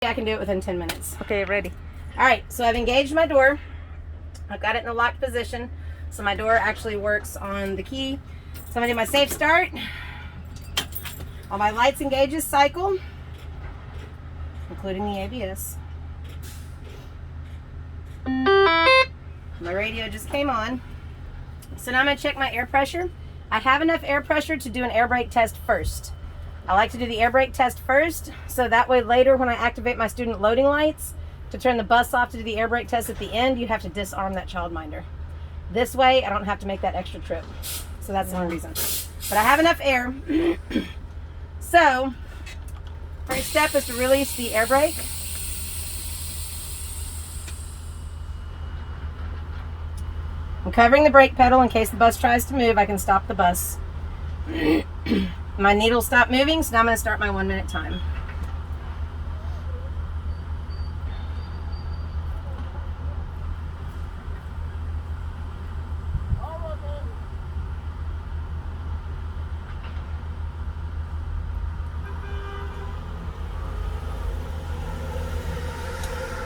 I can do it within 10 minutes. Okay, ready. All right, so I've engaged my door. I've got it in the locked position. So my door actually works on the key. So I'm gonna do my safe start. All my lights engages cycle, including the ABS. My radio just came on. So now I'm gonna check my air pressure. I have enough air pressure to do an air brake test first. I like to do the air brake test first, so that way later when I activate my student loading lights to turn the bus off to do the air brake test at the end, you have to disarm that childminder. This way, I don't have to make that extra trip. So that's the only reason. But I have enough air. So, first step is to release the air brake. I'm covering the brake pedal in case the bus tries to move. I can stop the bus. My needle stopped moving, so now I'm going to start my 1 minute time.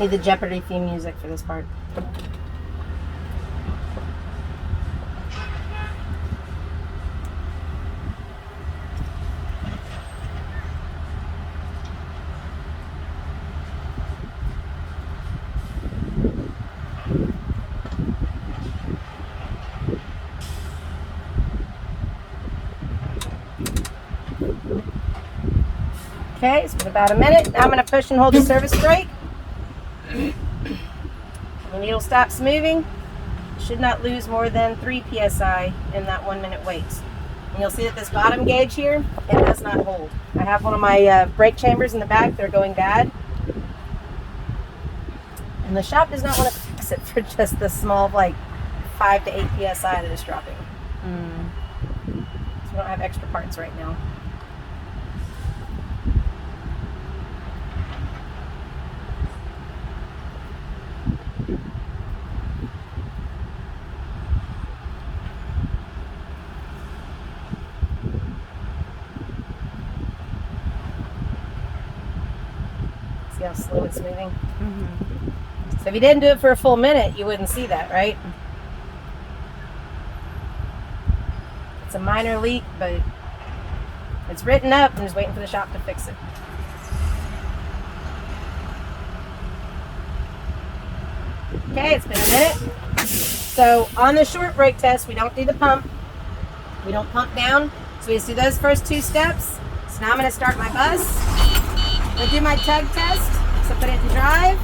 Need the Jeopardy theme music for this part. Okay, it's been about a minute. Now I'm going to push and hold the service brake. The needle stops moving. Should not lose more than 3 psi in that 1 minute wait. And you'll see that this bottom gauge here, it does not hold. I have one of my brake chambers in the back that are going bad. And the shop does not want to fix it for just the small, like 5 to 8 psi that is dropping. So we don't have extra parts right now. See how slow it's moving? So if you didn't do it for a full minute, you wouldn't see that, right? It's a minor leak, but it's written up. I'm just waiting for the shop to fix it. Okay, it's been a minute. So on the short brake test, we don't do the pump. We don't pump down. So we just do those first 2 steps. So now I'm going to start my bus. I'm going to do my tug test. So put it in drive.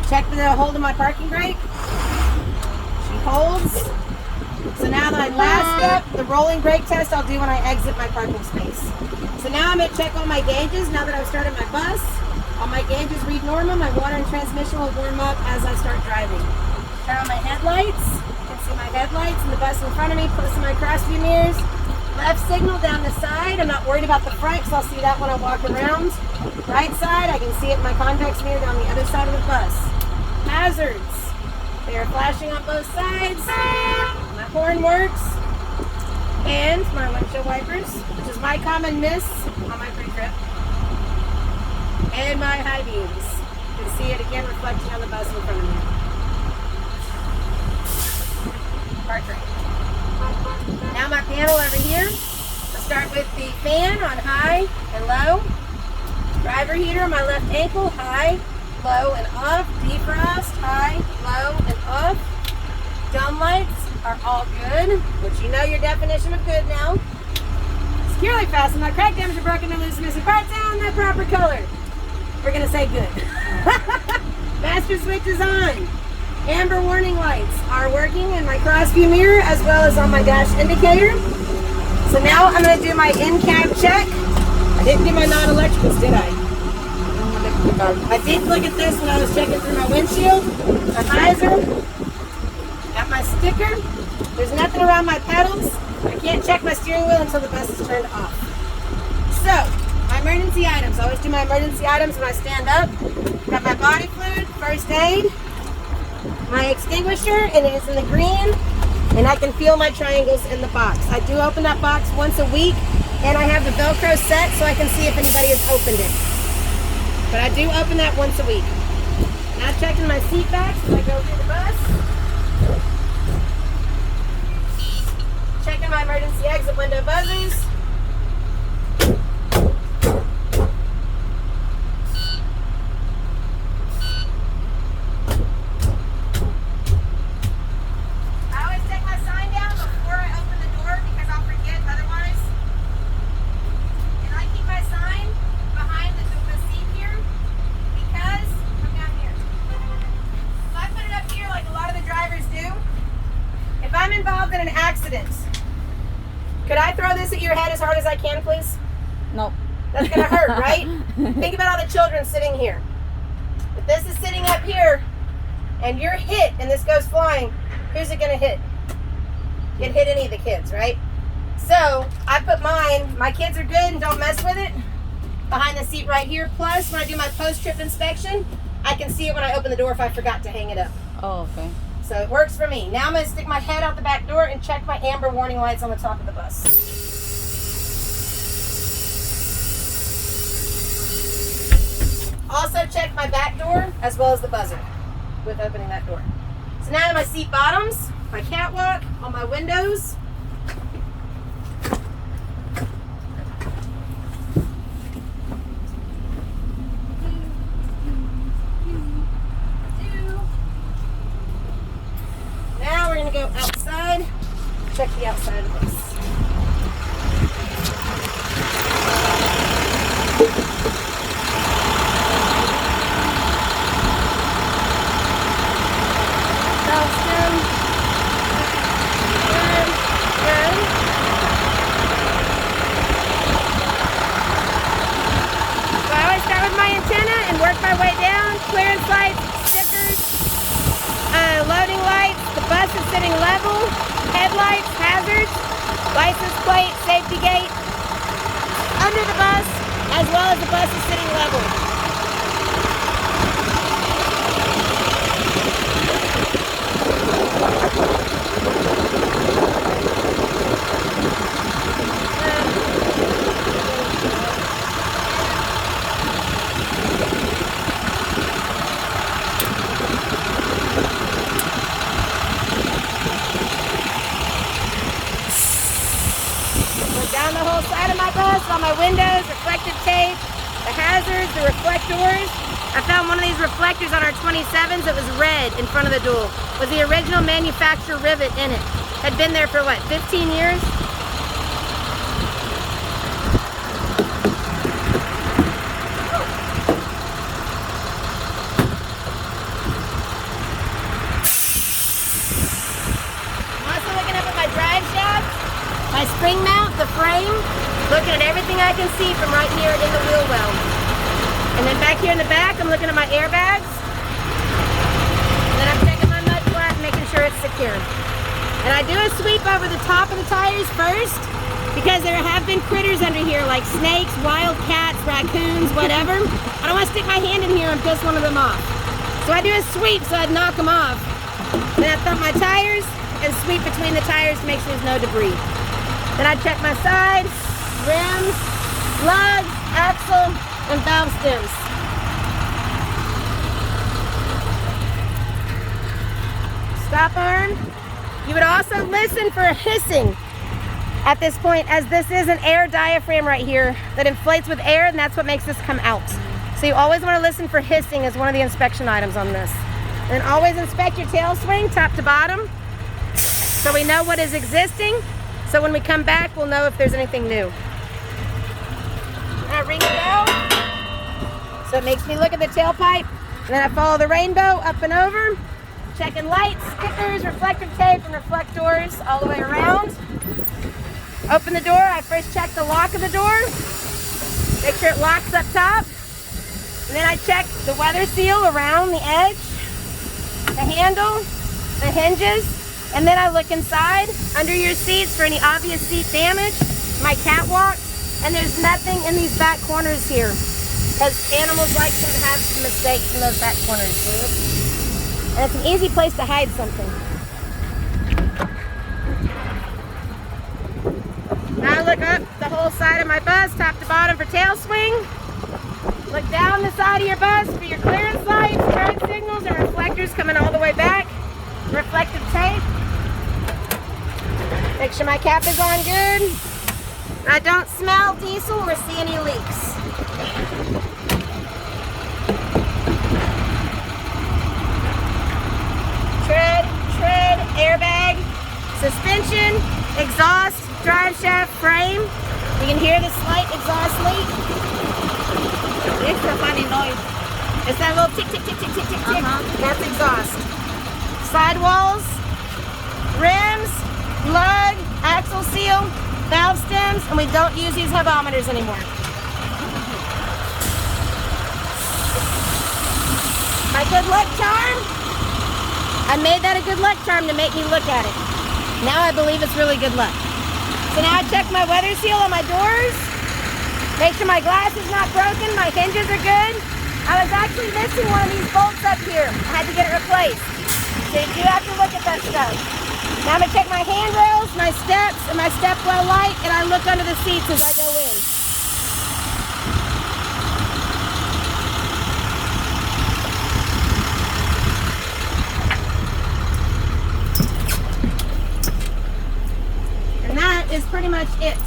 Check the hold of my parking brake. She holds. So now my last step, the rolling brake test, I'll do when I exit my parking space. So now I'm going to check all my gauges. Now that I've started my bus, all my gauges read normal. My water and transmission will warm up as I start driving. Turn on my headlights. You can see my headlights and the bus in front of me. Close to my cross view mirrors. Left signal down the side. I'm not worried about the front because I'll see that when I walk around. Right side, I can see it in my convex mirror down the other side of the bus. Hazards. They are flashing on both sides. My horn works. And my windshield wipers, which is my common miss on my pre-trip. And my high beams. You can see it again reflecting on the bus in front of me. Park right. Now my panel over here. I'll start with the fan on high and low. Driver heater on my left ankle, high, low, and off. Defrost, high, low, and off. Dome lights are all good, which you know your definition of good now. Securely fastened, not cracked, damaged, or broken, or loose, missing parts, and the proper color. We're going to say good. Master switch is on. Amber warning lights are working in my cross view mirror as well as on my dash indicator. So now I'm going to do my in-cab check. I didn't do my non-electricals, did I? I did look at this when I was checking through my windshield. My visor. Got my sticker. There's nothing around my pedals. I can't check my steering wheel until the bus is turned off. So, my emergency items. I always do my emergency items when I stand up. Got my body fluid, first aid, my extinguisher, and it is in the green. And I can feel my triangles in the box. I do open that box once a week, and I have the Velcro set so I can see if anybody has opened it. But I do open that once a week. Now checking my seat backs as I go through the bus. Checking my emergency exit window buzzers. I always take my sign down before I open the door because I'll forget otherwise. And I keep my sign behind the seat here because come down here. If I put it up here like a lot of the drivers do, if I'm involved in an accident, could I throw this at your head as hard as I can, please? Nope. That's gonna hurt, right? Think about all the children sitting here. If this is sitting up here and you're hit and this goes flying, who's it gonna hit? It hit any of the kids, right? So I put mine, my kids are good and don't mess with it, behind the seat right here. Plus, when I do my post-trip inspection, I can see it when I open the door if I forgot to hang it up. Oh, okay. So it works for me. Now I'm gonna stick my head out the back door and check my amber warning lights on the top of the bus. Also check my back door as well as the buzzer with opening that door. So now my seat bottoms, my catwalk, on my windows. Now we're gonna go outside, check the outside of the bus. Work my way down, clearance lights, stickers, loading lights, the bus is sitting level, headlights, hazards, license plate, safety gate, under the bus, as well as the bus is sitting level. Down the whole side of my bus, on my windows, reflective tape, the hazards, the reflectors. I found one of these reflectors on our 27s that was red in front of the dual. Was the original manufacturer rivet in it. Had been there for what, 15 years? I'm also looking up at my drive shaft. My spring mount, the frame, looking at everything I can see from right here in the wheel well. And then back here in the back, I'm looking at my airbags. And then I'm checking my mud flat and making sure it's secure. And I do a sweep over the top of the tires first because there have been critters under here like snakes, wild cats, raccoons, whatever. I don't want to stick my hand in here and piss one of them off. So I do a sweep so I'd knock them off. Then I thump my tires and sweep between the tires to make sure there's no debris. Then I check my sides, rims, lugs, axle, and valve stems. Stop arm. You would also listen for a hissing at this point, as this is an air diaphragm right here that inflates with air, and that's what makes this come out. So you always want to listen for hissing as one of the inspection items on this. And always inspect your tail swing top to bottom so we know what is existing. So when we come back, we'll know if there's anything new. I ring the bell, so it makes me look at the tailpipe. And then I follow the rainbow up and over, checking lights, stickers, reflective tape, and reflectors all the way around. Open the door. I first check the lock of the door, make sure it locks up top. And then I check the weather seal around the edge, the handle, the hinges. And then I look inside, under your seats for any obvious seat damage, my catwalk, and there's nothing in these back corners here, because animals like to have some mistakes in those back corners. And it's an easy place to hide something. Now I look up the whole side of my bus, top to bottom for tail swing. Look down the side of your bus for your clearance lights, turn signals, and reflectors coming all the way back. Reflective tape. Make sure my cap is on good. I don't smell diesel or see any leaks. Tread, airbag, suspension, exhaust, drive shaft, frame. You can hear the slight exhaust leak. It's a funny noise. It's that little tick, tick, tick, tick, tick, tick, tick. That's exhaust. Sidewalls, rims, lug, axle seal, valve stems, and we don't use these hubometers anymore. My good luck charm, I made that a good luck charm to make me look at it. Now I believe it's really good luck. So now I check my weather seal on my doors, make sure my glass is not broken, my hinges are good. I was actually missing one of these bolts up here. I had to get it replaced. So you do have to look at that stuff. Now I'm going to check my handrails, my steps, and my step well light, and I look under the seats as I go in. And that is pretty much it.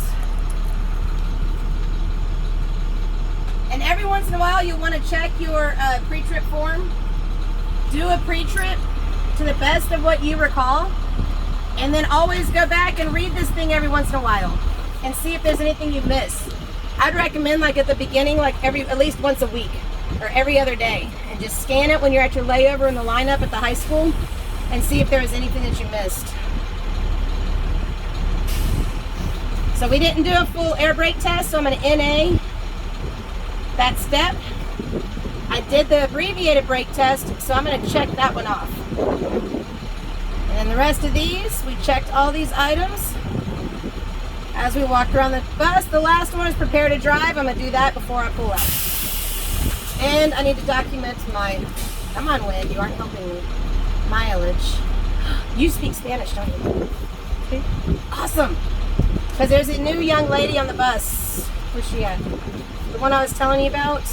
And every once in a while you'll want to check your pre-trip form. Do a pre-trip to the best of what you recall. And then always go back and read this thing every once in a while and see if there's anything you missed. I'd recommend like at the beginning, like at least once a week or every other day, and just scan it when you're at your layover in the lineup at the high school and see if there was anything that you missed. So we didn't do a full air brake test, so I'm going to NA that step. I did the abbreviated brake test, so I'm going to check that one off. And then the rest of these, we checked all these items as we walked around the bus. The last one is prepare to drive. I'm going to do that before I pull out. And I need to document my, come on Wynn, you aren't helping me, mileage. You speak Spanish, don't you? Okay. Awesome. Because there's a new young lady on the bus. Where's she at? The one I was telling you about.